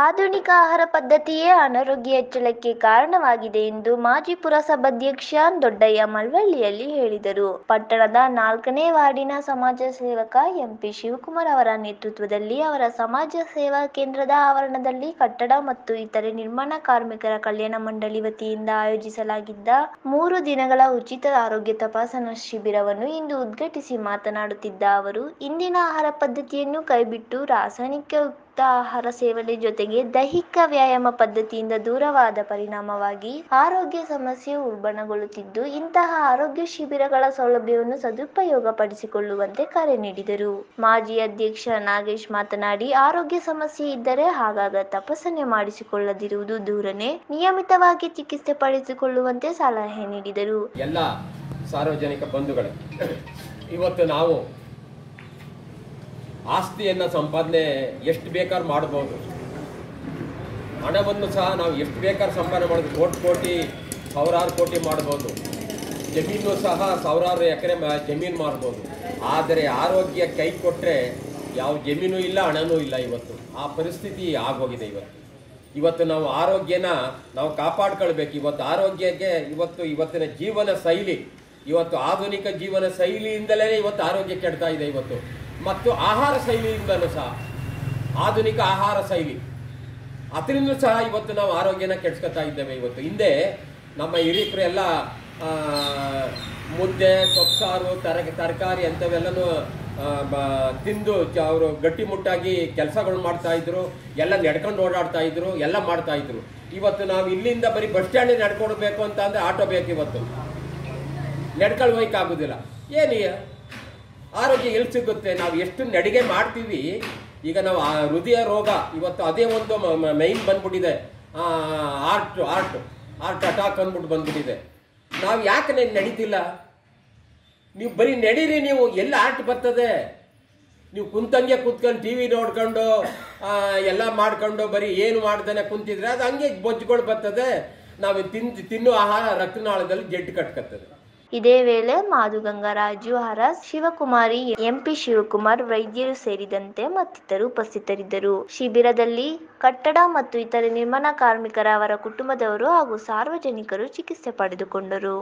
ಆಧುನಿಕ ಆಹಾರ ಪದ್ಧತಿಯೇ ಅನಾರೋಗ್ಯ ಹೆಚ್ಚಳಕ್ಕೆ ಕಾರಣವಾಗಿದೆ ಎಂದು ಮಾಜಿ ಪುರಸಭಾಧ್ಯಕ್ಷ ದೊಡ್ಡಯ್ಯ ಮಳವಳ್ಳಿಯಲ್ಲಿ ಹೇಳಿದರು. ಪಟ್ಟಣದ 4ನೇ ವಾರ್ಡಿನ ಸಮಾಜ ಸೇವಕ ಎಂಪಿ ಶಿವಕುಮಾರ್ ಅವರ ನೇತೃತ್ವದಲ್ಲಿ ಅವರ ಸಮಾಜ ಸೇವಾ ಕೇಂದ್ರದ ಆವರಣದಲ್ಲಿ ಕಟ್ಟಡ ಮತ್ತು ಇತರೆ ನಿರ್ಮಾಣ ಕಾರ್ಮಿಕರ ಕಲ್ಯಾಣ ಮಂಡಳಿ ವತಿಯಿಂದ ಆಯೋಜಿಸಲಾಗಿದ್ದ 3 ದಿನಗಳ ಉಚಿತ ಆರೋಗ್ಯ ತಪಾಸಣಾ ಶಿಬಿರವನ್ನು ಇಂದು ಉದ್ಘಾಟಿಸಿ ಮಾತನಾಡುತ್ತಿದ್ದ ಅವರು, ಇಂದಿನ ಆಹಾರ ಪದ್ಧತಿಯನ್ನು ಕೈಬಿಟ್ಟು ರಾಸಾಯನಿಕ ಆಹಾರ ಸೇವನೆ ಜೊತೆಗೆ ದೈಹಿಕ ವ್ಯಾಯಾಮ ಪದ್ಧತಿಯಿಂದ ದೂರವಾದ ಪರಿಣಾಮವಾಗಿ ಆರೋಗ್ಯ ಸಮಸ್ಯೆ ಉಲ್ಬಣಗೊಳ್ಳುತ್ತಿದ್ದು, ಇಂತಹ ಆರೋಗ್ಯ ಶಿಬಿರಗಳ ಸೌಲಭ್ಯವನ್ನು ಸದುಪಯೋಗ ಪಡಿಸಿಕೊಳ್ಳುವಂತೆ ಕರೆ ನೀಡಿದರು. ಮಾಜಿ ಅಧ್ಯಕ್ಷ ನಾಗೇಶ್ ಮಾತನಾಡಿ, ಆರೋಗ್ಯ ಸಮಸ್ಯೆ ಇದ್ದರೆ ಆಗಾಗ ತಪಾಸಣೆ ಮಾಡಿಸಿಕೊಳ್ಳದಿರುವುದು ದೂರನೇ, ನಿಯಮಿತವಾಗಿ ಚಿಕಿತ್ಸೆ ಪಡೆದುಕೊಳ್ಳುವಂತೆ ಸಲಹೆ ನೀಡಿದರು. ಎಲ್ಲ ಸಾರ್ವಜನಿಕ ಬಂಧುಗಳೇ, ಇವತ್ತು ನಾವು ಆಸ್ತಿಯನ್ನು ಸಂಪಾದನೆ ಎಷ್ಟು ಬೇಕಾದ್ರೂ ಮಾಡ್ಬೋದು. ಹಣವನ್ನು ಸಹ ನಾವು ಎಷ್ಟು ಬೇಕಾದ್ರೂ ಸಂಪಾದನೆ ಮಾಡೋದು, ಕೋಟಿ ಸಾವಿರಾರು ಕೋಟಿ ಮಾಡ್ಬೋದು. ಜಮೀನು ಸಹ ಸಾವಿರಾರು ಎಕರೆ ಜಮೀನು ಮಾಡ್ಬೋದು. ಆದರೆ ಆರೋಗ್ಯ ಕೈ ಕೊಟ್ಟರೆ ಯಾವ ಜಮೀನು ಇಲ್ಲ, ಹಣನೂ ಇಲ್ಲ. ಇವತ್ತು ಆ ಪರಿಸ್ಥಿತಿ ಆಗೋಗಿದೆ. ಇವತ್ತು ನಾವು ಆರೋಗ್ಯನ ನಾವು ಕಾಪಾಡ್ಕೊಳ್ಬೇಕು. ಇವತ್ತು ಆರೋಗ್ಯಕ್ಕೆ ಇವತ್ತಿನ ಜೀವನ ಶೈಲಿ, ಇವತ್ತು ಆಧುನಿಕ ಜೀವನ ಶೈಲಿಯಿಂದಲೇ ಇವತ್ತು ಆರೋಗ್ಯ ಕೆಡ್ತಾ ಇದೆ. ಇವತ್ತು ಮತ್ತು ಆಹಾರ ಶೈಲಿಯಿಂದಲೂ ಸಹ, ಆಧುನಿಕ ಆಹಾರ ಶೈಲಿ ಅದರಿಂದ ಸಹ ಇವತ್ತು ನಾವು ಆರೋಗ್ಯನ ಕೆಡ್ಸ್ಕೊತಾ ಇದ್ದೇವೆ. ಇವತ್ತು ಹಿಂದೆ ನಮ್ಮ ಹಿರಿಯರು ಎಲ್ಲ ಮುದ್ದೆ, ಸೊಪ್ಸಾರು, ತರಕಾರಿ ಅಂಥವೆಲ್ಲನೂ ತಿಂದು ಅವರು ಗಟ್ಟಿಮುಟ್ಟಾಗಿ ಕೆಲಸಗಳು ಮಾಡ್ತಾ ಇದ್ರು, ಎಲ್ಲ ನಡ್ಕೊಂಡು ಓಡಾಡ್ತಾ ಇದ್ರು, ಎಲ್ಲ ಮಾಡ್ತಾ ಇದ್ರು. ಇವತ್ತು ನಾವು ಇಲ್ಲಿಂದ ಬರೀ ಬಸ್ ಸ್ಟ್ಯಾಂಡಿಗೆ ನಡ್ಕೊಡ್ಬೇಕು ಅಂತ ಅಂದರೆ ಆಟೋ ಬೇಕು. ಇವತ್ತು ನಡ್ಕೊಂಡು ಹೋಯ್ಕಾಗೋದಿಲ್ಲ. ಏನು ಆರೋಗ್ಯ ಎಲ್ಲಿ ಸಿಗುತ್ತೆ? ನಾವು ಎಷ್ಟು ನಡಿಗೆ ಮಾಡ್ತೀವಿ. ಈಗ ನಾವು ಹೃದಯ ರೋಗ ಇವತ್ತು ಅದೇ ಒಂದು ಮೈನ್ ಬಂದ್ಬಿಟ್ಟಿದೆ. ಹಾರ್ಟ್ ಅಟ್ಯಾಕ್ ಅಂದ್ಬಿಟ್ಟು ಬಂದ್ಬಿಟ್ಟಿದೆ. ನಾವು ಯಾಕೆ ನಡೀತಿಲ್ಲ? ನೀವು ಬರೀ ನಡೀರಿ. ನೀವು ಎಲ್ಲ ಹಾರ್ಟ್ ಬರ್ತದೆ? ನೀವು ಕುಂತಂಗೆ ಕುತ್ಕೊಂಡು ಟಿ ವಿ ನೋಡ್ಕೊಂಡು ಎಲ್ಲ ಮಾಡ್ಕೊಂಡು ಬರೀ ಏನು ಮಾಡ್ತಾನೆ ಕುಂತಿದ್ರೆ ಅದು ಹಂಗೆ ಬೊಜ್ಜುಗಳು ಬರ್ತದೆ. ನಾವು ತಿನ್ನೋ ಆಹಾರ ರಕ್ತನಾಳದಲ್ಲಿ ಜಡ್ಡು ಕಟ್ಕತ್ತದೆ. ಇದೇ ವೇಳೆ ಮಾಧು ಗಂಗರಾಜು, ಹರಸ್, ಶಿವಕುಮಾರಿ, ಎಂಪಿ ಶಿವಕುಮಾರ್, ವೈದ್ಯರು ಸೇರಿದಂತೆ ಮತ್ತಿತರರು ಉಪಸ್ಥಿತರಿದ್ದರು. ಶಿಬಿರದಲ್ಲಿ ಕಟ್ಟಡ ಮತ್ತು ಇತರೆ ನಿರ್ಮಾಣ ಕಾರ್ಮಿಕರ, ಅವರ ಕುಟುಂಬದವರು ಹಾಗೂ ಸಾರ್ವಜನಿಕರು ಚಿಕಿತ್ಸೆ ಪಡೆದುಕೊಂಡರು.